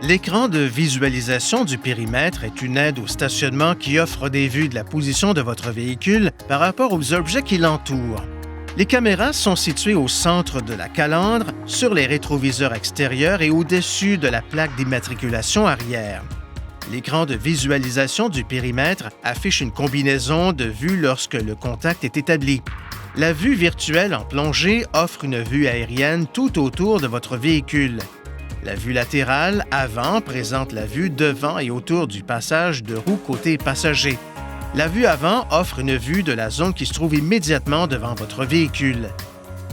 L'écran de visualisation du périmètre est une aide au stationnement qui offre des vues de la position de votre véhicule par rapport aux objets qui l'entourent. Les caméras sont situées au centre de la calandre, sur les rétroviseurs extérieurs et au-dessus de la plaque d'immatriculation arrière. L'écran de visualisation du périmètre affiche une combinaison de vues lorsque le contact est établi. La vue virtuelle en plongée offre une vue aérienne tout autour de votre véhicule. La vue latérale avant présente la vue devant et autour du passage de roue côté passager. La vue avant offre une vue de la zone qui se trouve immédiatement devant votre véhicule.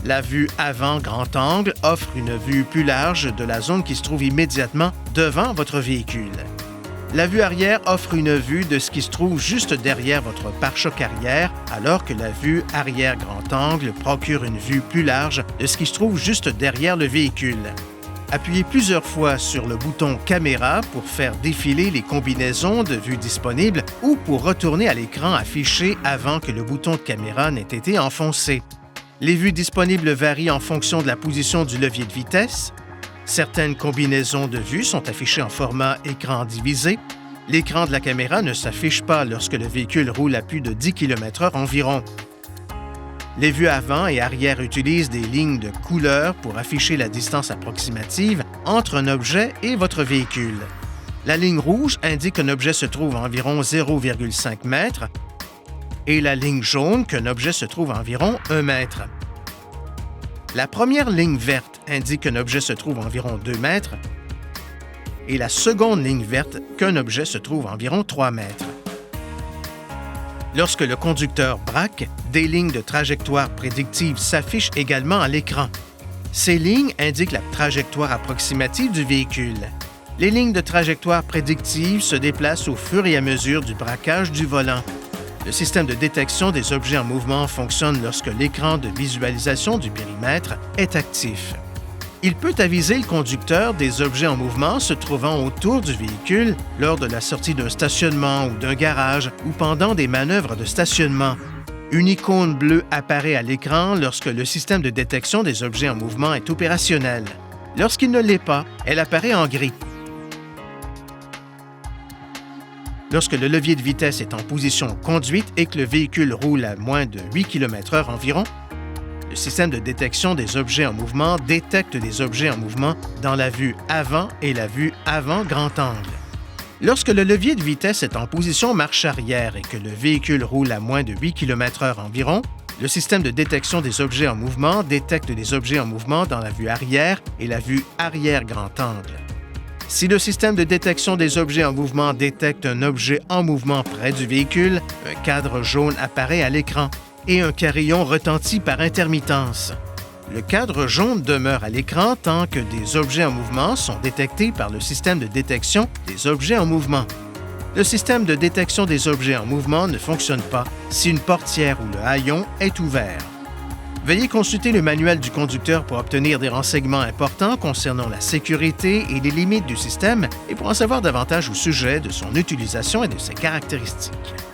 La vue avant grand angle offre une vue plus large de la zone qui se trouve immédiatement devant votre véhicule. La vue arrière offre une vue de ce qui se trouve juste derrière votre pare-choc arrière, alors que la vue arrière grand angle procure une vue plus large de ce qui se trouve juste derrière le véhicule. Appuyez plusieurs fois sur le bouton « Caméra » pour faire défiler les combinaisons de vues disponibles ou pour retourner à l'écran affiché avant que le bouton de caméra n'ait été enfoncé. Les vues disponibles varient en fonction de la position du levier de vitesse. Certaines combinaisons de vues sont affichées en format écran divisé. L'écran de la caméra ne s'affiche pas lorsque le véhicule roule à plus de 10 km/h environ. Les vues avant et arrière utilisent des lignes de couleur pour afficher la distance approximative entre un objet et votre véhicule. La ligne rouge indique qu'un objet se trouve à environ 0,5 m et la ligne jaune qu'un objet se trouve à environ 1 m. La première ligne verte indique qu'un objet se trouve à environ 2 m et la seconde ligne verte qu'un objet se trouve à environ 3 m. Lorsque le conducteur braque, des lignes de trajectoire prédictive s'affichent également à l'écran. Ces lignes indiquent la trajectoire approximative du véhicule. Les lignes de trajectoire prédictive se déplacent au fur et à mesure du braquage du volant. Le système de détection des objets en mouvement fonctionne lorsque l'écran de visualisation du périmètre est actif. Il peut aviser le conducteur des objets en mouvement se trouvant autour du véhicule lors de la sortie d'un stationnement ou d'un garage ou pendant des manœuvres de stationnement. Une icône bleue apparaît à l'écran lorsque le système de détection des objets en mouvement est opérationnel. Lorsqu'il ne l'est pas, elle apparaît en gris. Lorsque le levier de vitesse est en position conduite et que le véhicule roule à moins de 8 km/h environ, le système de détection des objets en mouvement détecte des objets en mouvement dans la vue avant et la vue avant grand angle. Lorsque le levier de vitesse est en position marche arrière et que le véhicule roule à moins de 8 km/h environ, le système de détection des objets en mouvement détecte des objets en mouvement dans la vue arrière et la vue arrière grand angle. Si le système de détection des objets en mouvement détecte un objet en mouvement près du véhicule, un cadre jaune apparaît à l'écran et un carillon retentit par intermittence. Le cadre jaune demeure à l'écran tant que des objets en mouvement sont détectés par le système de détection des objets en mouvement. Le système de détection des objets en mouvement ne fonctionne pas si une portière ou le haillon est ouvert. Veuillez consulter le manuel du conducteur pour obtenir des renseignements importants concernant la sécurité et les limites du système et pour en savoir davantage au sujet de son utilisation et de ses caractéristiques.